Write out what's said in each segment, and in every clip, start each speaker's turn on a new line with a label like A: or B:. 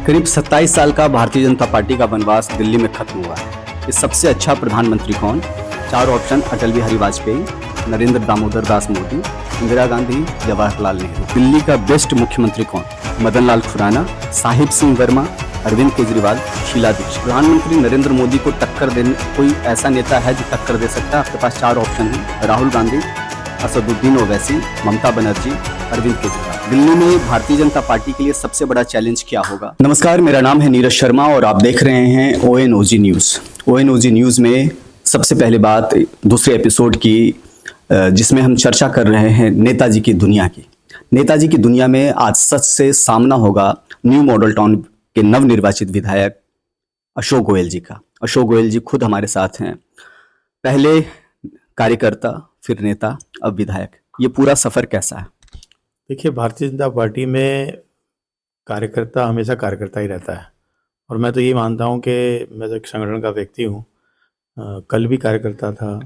A: करीब 27 साल का भारतीय जनता पार्टी का वनवास दिल्ली में खत्म हुआ है। इस सबसे अच्छा प्रधानमंत्री कौन? 4 ऑप्शन: अटल बिहारी वाजपेयी, नरेंद्र दामोदर दास मोदी, इंदिरा गांधी, जवाहरलाल नेहरू। दिल्ली का बेस्ट मुख्यमंत्री कौन? मदन लाल खुराना, साहिब सिंह वर्मा, अरविंद केजरीवाल, शीला दीक्षित। प्रधानमंत्री नरेंद्र मोदी को टक्कर देने कोई ऐसा नेता है जो टक्कर दे सकता है? आपके पास 4 ऑप्शन हैं: राहुल गांधी, असदुद्दीन ओवैसी, ममता बनर्जी, अरविंद केजरीवाल। दिल्ली में भारतीय जनता पार्टी के लिए सबसे बड़ा चैलेंज क्या होगा? नमस्कार, मेरा नाम है नीरज शर्मा और आप देख रहे हैं ONOG न्यूज़। ONOG न्यूज़ में सबसे पहले बात दूसरे एपिसोड की, जिसमें हम चर्चा कर रहे हैं नेताजी की दुनिया की। नेताजी की दुनिया में आज सच से सामना होगा न्यू मॉडल टाउन के नवनिर्वाचित विधायक अशोक गोयल जी का। अशोक गोयल जी खुद हमारे साथ हैं। पहले कार्यकर्ता, फिर नेता, अब विधायक। ये पूरा सफर कैसा है?
B: देखिए, भारतीय जनता पार्टी में कार्यकर्ता हमेशा कार्यकर्ता ही रहता है और मैं तो ये मानता हूँ कि मैं तो एक संगठन का व्यक्ति हूँ। कल भी कार्यकर्ता था,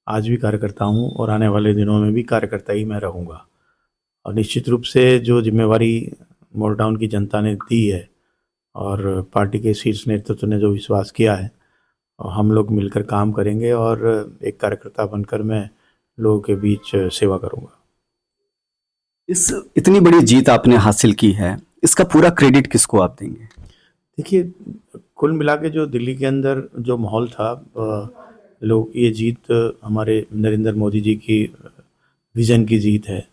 B: आज भी कार्यकर्ता हूँ और आने वाले दिनों में भी कार्यकर्ता ही मैं रहूँगा। और निश्चित रूप से जो जिम्मेवारी मॉडल टाउन की जनता ने दी है और पार्टी के शीर्ष नेतृत्व ने जो विश्वास किया है, हम लोग मिलकर काम करेंगे और एक कार्यकर्ता बनकर मैं लोगों के बीच सेवा करूँगा।
A: इस इतनी बड़ी जीत आपने हासिल की है, इसका पूरा क्रेडिट किसको आप देंगे?
B: देखिए, कुल मिला के जो दिल्ली के अंदर जो माहौल था, लोग ये जीत हमारे नरेंद्र मोदी जी की विज़न की जीत है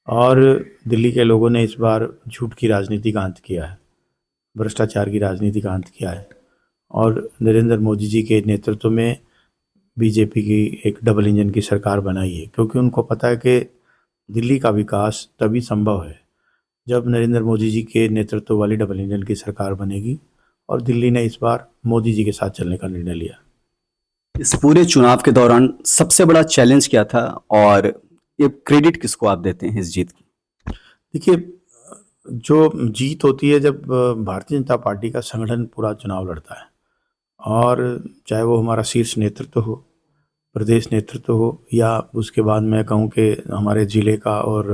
B: और दिल्ली के लोगों ने इस बार झूठ की राजनीति का अंत किया है, भ्रष्टाचार की राजनीति का अंत किया है और नरेंद्र मोदी जी के नेतृत्व में बीजेपी की एक डबल इंजन की सरकार बनाई है, क्योंकि उनको पता है कि दिल्ली का विकास तभी संभव है जब नरेंद्र मोदी जी के नेतृत्व वाली डबल इंजन की सरकार बनेगी और दिल्ली ने इस बार मोदी जी के साथ चलने का निर्णय लिया।
A: इस पूरे चुनाव के दौरान सबसे बड़ा चैलेंज क्या था और ये क्रेडिट किसको आप देते हैं इस जीत की?
B: देखिए, जो जीत होती है जब भारतीय जनता पार्टी का संगठन पूरा चुनाव लड़ता है और चाहे वो हमारा शीर्ष नेतृत्व हो, प्रदेश नेतृत्व हो या उसके बाद मैं कहूँ कि हमारे ज़िले का और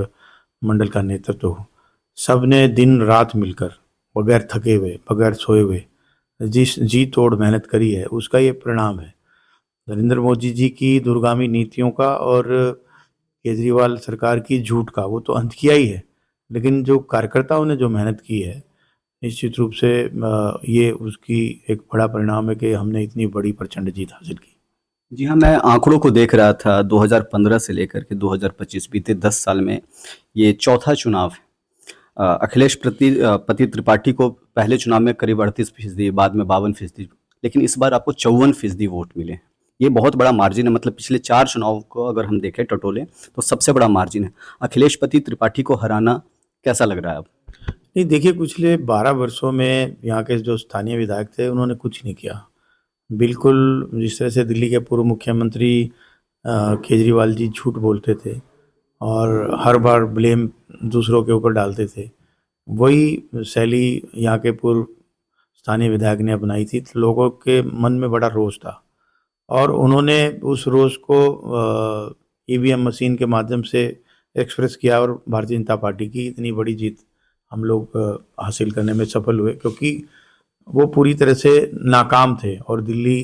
B: मंडल का नेतृत्व हो, सब ने दिन रात मिलकर बगैर थके हुए, बगैर सोए हुए जिस जी तोड़ मेहनत करी है, उसका ये परिणाम है। नरेंद्र मोदी जी की दूरगामी नीतियों का और केजरीवाल सरकार की झूठ का वो तो अंत किया ही है, लेकिन जो कार्यकर्ताओं ने जो मेहनत की है, निश्चित रूप से ये उसकी एक बड़ा परिणाम है कि हमने इतनी बड़ी प्रचंड जीत हासिल की।
A: जी हाँ, मैं आंकड़ों को देख रहा था। 2015 से लेकर के 2025 बीते 10 साल में ये चौथा चुनाव है। अखिलेश पति त्रिपाठी को पहले चुनाव में करीब 38%, बाद में 52%, लेकिन इस बार आपको 54% वोट मिले। ये बहुत बड़ा मार्जिन है। मतलब पिछले 4 चुनाव को अगर हम देखें टटोले तो सबसे बड़ा मार्जिन है। अखिलेश पति त्रिपाठी को हराना कैसा लग रहा है अब?
B: नहीं, देखिए, पिछले 12 वर्षों में यहाँ के जो स्थानीय विधायक थे उन्होंने कुछ नहीं किया। बिल्कुल जिस तरह से दिल्ली के पूर्व मुख्यमंत्री केजरीवाल जी झूठ बोलते थे और हर बार ब्लेम दूसरों के ऊपर डालते थे, वही शैली यहाँ के पूर्व स्थानीय विधायक ने अपनाई थी। तो लोगों के मन में बड़ा रोष था और उन्होंने उस रोष को EVM मशीन के माध्यम से एक्सप्रेस किया और भारतीय जनता पार्टी की इतनी बड़ी जीत हम लोग हासिल करने में सफल हुए, क्योंकि वो पूरी तरह से नाकाम थे और दिल्ली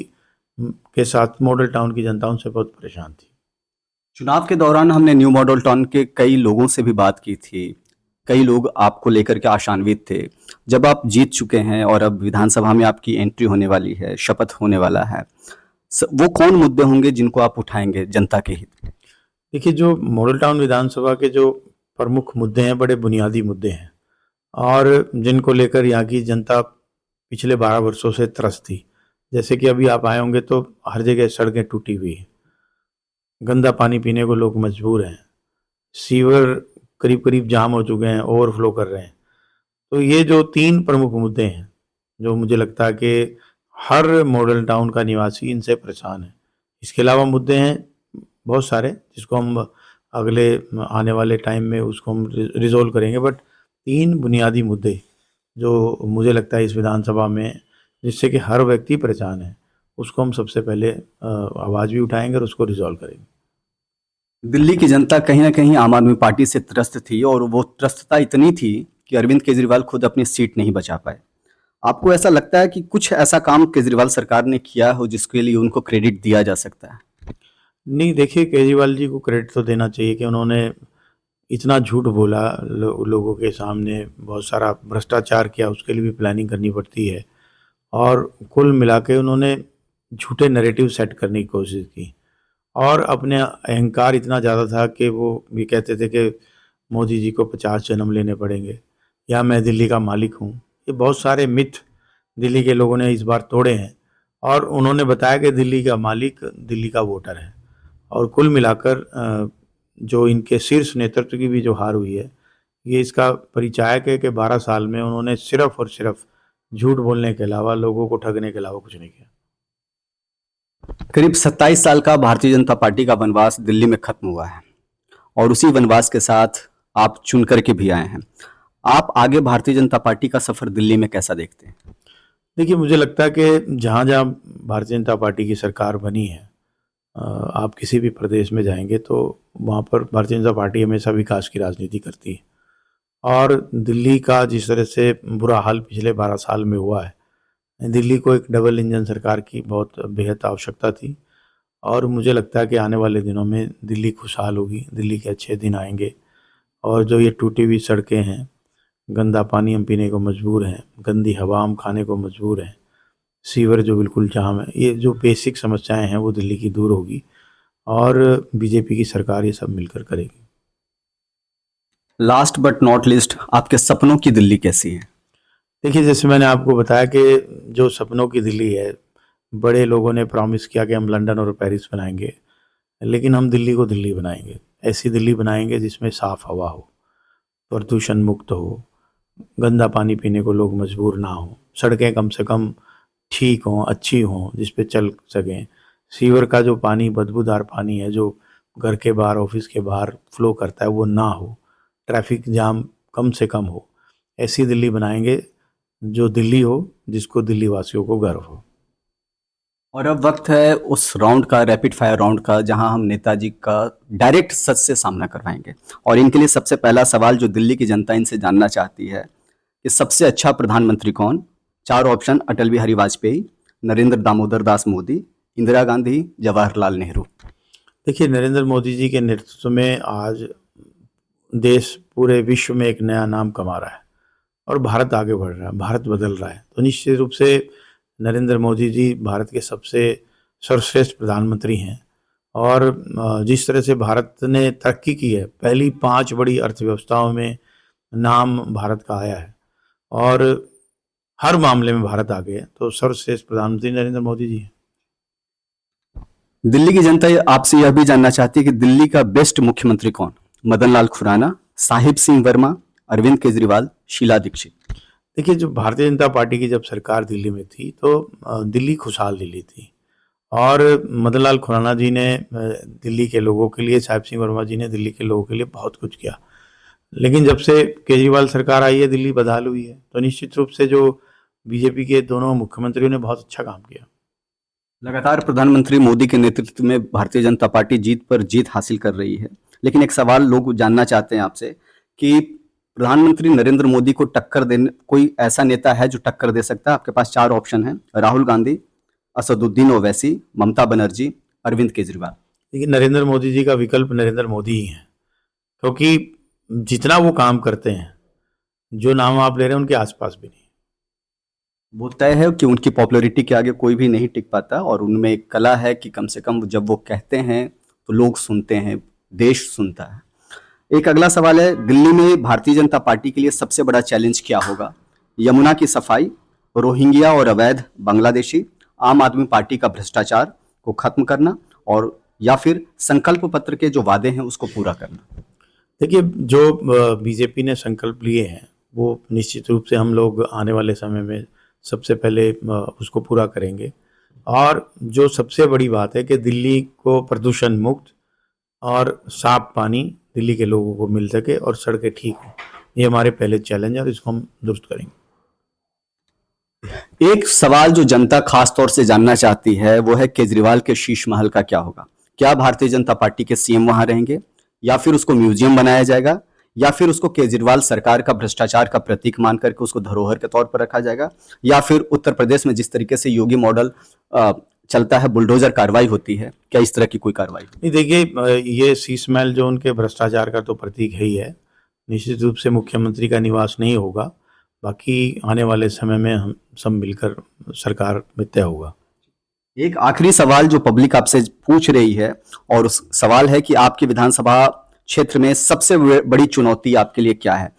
B: के साथ मॉडल टाउन की जनता उनसे बहुत परेशान थी।
A: चुनाव के दौरान हमने न्यू मॉडल टाउन के कई लोगों से भी बात की थी। कई लोग आपको लेकर के आशान्वित थे। जब आप जीत चुके हैं और अब विधानसभा में आपकी एंट्री होने वाली है, शपथ होने वाला है, वो कौन मुद्दे होंगे जिनको आप उठाएंगे जनता के हित में?
B: देखिए, जो मॉडल टाउन विधानसभा के जो प्रमुख मुद्दे हैं, बड़े बुनियादी मुद्दे हैं और जिनको लेकर यहाँ की जनता पिछले 12 वर्षों से त्रस्त थी। जैसे कि अभी आप आए होंगे तो हर जगह सड़कें टूटी हुई हैं, गंदा पानी पीने को लोग मजबूर हैं, सीवर करीब करीब जाम हो चुके हैं, ओवरफ्लो कर रहे हैं। तो ये जो 3 प्रमुख मुद्दे हैं, जो मुझे लगता है कि हर मॉडल टाउन का निवासी इनसे परेशान है। इसके अलावा मुद्दे हैं बहुत सारे, जिसको हम अगले आने वाले टाइम में उसको हम रिजोल्व करेंगे, बट 3 बुनियादी मुद्दे जो मुझे लगता है इस विधानसभा में जिससे कि हर व्यक्ति परेशान है, उसको हम सबसे पहले आवाज़ भी उठाएंगे और उसको रिजॉल्व करेंगे।
A: दिल्ली की जनता कहीं ना कहीं आम आदमी पार्टी से त्रस्त थी और वो त्रस्तता इतनी थी कि अरविंद केजरीवाल खुद अपनी सीट नहीं बचा पाए। आपको ऐसा लगता है कि कुछ ऐसा काम केजरीवाल सरकार ने किया हो जिसके लिए उनको क्रेडिट दिया जा सकता है?
B: नहीं, देखिए, केजरीवाल जी को क्रेडिट तो देना चाहिए कि उन्होंने इतना झूठ बोला, लोगों के सामने बहुत सारा भ्रष्टाचार किया, उसके लिए भी प्लानिंग करनी पड़ती है। और कुल मिला के उन्होंने झूठे नैरेटिव सेट करने की कोशिश की और अपने अहंकार इतना ज़्यादा था कि वो ये कहते थे कि मोदी जी को 50 जन्म लेने पड़ेंगे या मैं दिल्ली का मालिक हूँ। ये बहुत सारे मिथ दिल्ली के लोगों ने इस बार तोड़े हैं और उन्होंने बताया कि दिल्ली का मालिक दिल्ली का वोटर है। और कुल मिलाकर जो इनके शीर्ष नेतृत्व की भी जो हार हुई है, ये इसका परिचायक है कि 12 साल में उन्होंने सिर्फ और सिर्फ झूठ बोलने के अलावा, लोगों को ठगने के अलावा कुछ नहीं किया।
A: करीब 27 साल का भारतीय जनता पार्टी का वनवास दिल्ली में खत्म हुआ है और उसी वनवास के साथ आप चुन करके भी आए हैं। आप आगे भारतीय जनता पार्टी का सफर दिल्ली में कैसा देखते हैं?
B: देखिए, मुझे लगता है कि जहाँ जहाँ भारतीय जनता पार्टी की सरकार बनी है, आप किसी भी प्रदेश में जाएंगे तो वहाँ पर भारतीय जनता पार्टी हमेशा विकास की राजनीति करती है। और दिल्ली का जिस तरह से बुरा हाल पिछले 12 साल में हुआ है, दिल्ली को एक डबल इंजन सरकार की बहुत बेहद आवश्यकता थी। और मुझे लगता है कि आने वाले दिनों में दिल्ली खुशहाल होगी, दिल्ली के अच्छे दिन आएंगे। और जो ये टूटी हुई सड़कें हैं, गंदा पानी हम पीने को मजबूर हैं, गंदी हवा हम खाने को मजबूर हैं, सीवर जो बिल्कुल जाम है, ये जो बेसिक समस्याएं हैं वो दिल्ली की दूर होगी और बीजेपी की सरकार ये सब मिलकर करेगी।
A: लास्ट बट नॉट लिस्ट, आपके सपनों की दिल्ली कैसी है?
B: देखिए, जैसे मैंने आपको बताया कि जो सपनों की दिल्ली है, बड़े लोगों ने प्रॉमिस किया कि हम लंदन और पेरिस बनाएंगे, लेकिन हम दिल्ली को दिल्ली बनाएंगे। ऐसी दिल्ली बनाएंगे जिसमें साफ़ हवा हो, प्रदूषण मुक्त हो, गंदा पानी पीने को लोग मजबूर ना हो, सड़कें कम से कम ठीक हों, अच्छी हों, जिस पे चल सकें। सीवर का जो पानी, बदबूदार पानी है जो घर के बाहर, ऑफिस के बाहर फ्लो करता है, वो ना हो, ट्रैफिक जाम कम से कम हो। ऐसी दिल्ली बनाएंगे जो दिल्ली हो, जिसको दिल्ली वासियों को गर्व हो।
A: और अब वक्त है उस राउंड का, रैपिड फायर राउंड का, जहां हम नेताजी का डायरेक्ट सच से सामना करवाएंगे। और इनके लिए सबसे पहला सवाल जो दिल्ली की जनता इनसे जानना चाहती है कि सबसे अच्छा प्रधानमंत्री कौन? 4 ऑप्शन: अटल बिहारी वाजपेयी, नरेंद्र दामोदर दास मोदी, इंदिरा गांधी, जवाहरलाल नेहरू।
B: देखिए, नरेंद्र मोदी जी के नेतृत्व में आज देश पूरे विश्व में एक नया नाम कमा रहा है और भारत आगे बढ़ रहा है, भारत बदल रहा है। तो निश्चित रूप से नरेंद्र मोदी जी भारत के सबसे सर्वश्रेष्ठ प्रधानमंत्री हैं। और जिस तरह से भारत ने तरक्की की है, पहली 5 बड़ी अर्थव्यवस्थाओं में नाम भारत का आया है और हर मामले में भारत आगे है, तो सर्वश्रेष्ठ प्रधानमंत्री नरेंद्र मोदी जी हैं।
A: दिल्ली की जनता आपसे यह भी जानना चाहती है कि दिल्ली का बेस्ट मुख्यमंत्री कौन? मदन लाल खुराना, साहिब सिंह वर्मा, अरविंद केजरीवाल, शीला दीक्षित।
B: देखिए, जो भारतीय जनता पार्टी की जब सरकार दिल्ली में थी तो दिल्ली खुशहाल दिल्ली थी और मदन लाल खुराना जी ने दिल्ली के लोगों के लिए, साहिब सिंह वर्मा जी ने दिल्ली के लोगों के लिए बहुत कुछ किया। लेकिन जब से केजरीवाल सरकार आई है, दिल्ली बदहाल हुई है। तो निश्चित रूप से जो बीजेपी के दोनों मुख्यमंत्रियों ने बहुत अच्छा काम किया।
A: लगातार प्रधानमंत्री मोदी के नेतृत्व में भारतीय जनता पार्टी जीत पर जीत हासिल कर रही है, लेकिन एक सवाल लोग जानना चाहते हैं आपसे कि प्रधानमंत्री नरेंद्र मोदी को टक्कर देने कोई ऐसा नेता है जो टक्कर दे सकता है? आपके पास 4 ऑप्शन हैं: राहुल गांधी, असदुद्दीन ओवैसी, ममता बनर्जी, अरविंद केजरीवाल।
B: लेकिन नरेंद्र मोदी जी का विकल्प नरेंद्र मोदी ही है, क्योंकि जितना वो काम करते हैं, जो नाम आप ले रहे हैं, उनके आसपास भी नहीं।
A: वो तय है कि उनकी पॉपुलैरिटी के आगे कोई भी नहीं टिक पाता और उनमें एक कला है कि कम से कम जब वो कहते हैं तो लोग सुनते हैं, देश सुनता है। एक अगला सवाल है, दिल्ली में भारतीय जनता पार्टी के लिए सबसे बड़ा चैलेंज क्या होगा? यमुना की सफाई, रोहिंग्या और अवैध बांग्लादेशी, आम आदमी पार्टी का भ्रष्टाचार को खत्म करना, और या फिर संकल्प पत्र के जो वादे हैं उसको पूरा करना?
B: देखिए, जो बीजेपी ने संकल्प लिए हैं वो निश्चित रूप से हम लोग आने वाले समय में सबसे पहले उसको पूरा करेंगे। और जो सबसे बड़ी बात है कि दिल्ली को प्रदूषण मुक्त और साफ पानी दिल्ली के लोगों को मिल सके और सड़कें ठीक हों, ये हमारे पहले चैलेंज है और इसको हम दुरुस्त करेंगे।
A: एक सवाल जो जनता खास तौर से जानना चाहती है वो है केजरीवाल के शीश महल का क्या होगा? क्या भारतीय जनता पार्टी के सीएम वहां रहेंगे या फिर उसको म्यूजियम बनाया जाएगा या फिर उसको केजरीवाल सरकार का भ्रष्टाचार का प्रतीक मान करके उसको धरोहर के तौर पर रखा जाएगा, या फिर उत्तर प्रदेश में जिस तरीके से योगी मॉडल चलता है, बुलडोजर कार्रवाई होती है, क्या इस तरह की कोई कार्रवाई?
B: नहीं, देखिए ये शीश महल जो उनके भ्रष्टाचार का तो प्रतीक है ही है, निश्चित रूप से मुख्यमंत्री का निवास नहीं होगा, बाकी आने वाले समय में हम सब मिलकर सरकार में तय होगा।
A: एक आखिरी सवाल जो पब्लिक आपसे पूछ रही है, और उस सवाल है कि आपकी विधानसभा क्षेत्र में सबसे बड़ी चुनौती आपके लिए क्या है?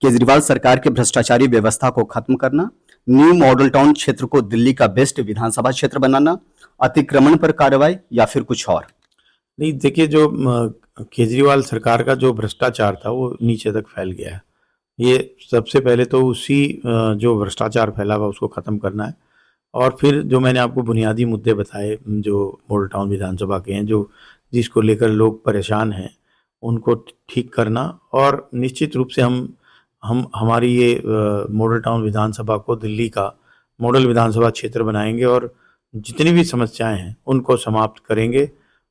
A: केजरीवाल सरकार के भ्रष्टाचारी व्यवस्था को खत्म करना, न्यू मॉडल टाउन क्षेत्र को दिल्ली का बेस्ट विधानसभा क्षेत्र बनाना, अतिक्रमण पर कार्रवाई, या फिर कुछ और?
B: नहीं, देखिए जो केजरीवाल सरकार का जो भ्रष्टाचार था वो नीचे तक फैल गया है। ये सबसे पहले तो उसी जो भ्रष्टाचार फैला हुआ उसको ख़त्म करना है, और फिर जो मैंने आपको बुनियादी मुद्दे बताए जो मॉडल टाउन विधानसभा के हैं, जो जिसको लेकर लोग परेशान हैं, उनको ठीक करना, और निश्चित रूप से हम हमारी ये मॉडल टाउन विधानसभा को दिल्ली का मॉडल विधानसभा क्षेत्र बनाएंगे, और जितनी भी समस्याएं हैं उनको समाप्त करेंगे,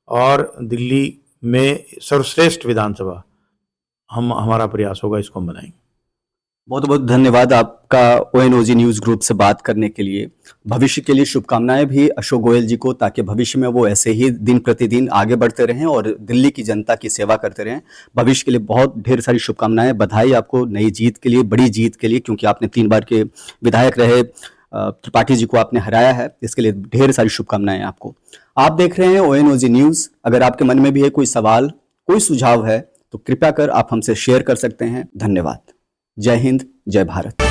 B: और दिल्ली में सर्वश्रेष्ठ विधानसभा हमारा प्रयास होगा, इसको हम बनाएंगे।
A: बहुत बहुत धन्यवाद आपका ONOG न्यूज़ ग्रुप से बात करने के लिए। भविष्य के लिए शुभकामनाएं भी अशोक गोयल जी को, ताकि भविष्य में वो ऐसे ही दिन प्रतिदिन आगे बढ़ते रहें और दिल्ली की जनता की सेवा करते रहें। भविष्य के लिए बहुत ढेर सारी शुभकामनाएं, बधाई आपको नई जीत के लिए, बड़ी जीत के लिए, क्योंकि आपने 3 बार के विधायक रहे, त्रिपाठी जी को आपने हराया है, इसके लिए ढेर सारी शुभकामनाएं आपको। आप देख रहे हैं ONOG न्यूज़। अगर आपके मन में भी है कोई सवाल, कोई सुझाव है, तो कृपया कर आप हमसे शेयर कर सकते हैं। धन्यवाद। जय हिंद, जय भारत।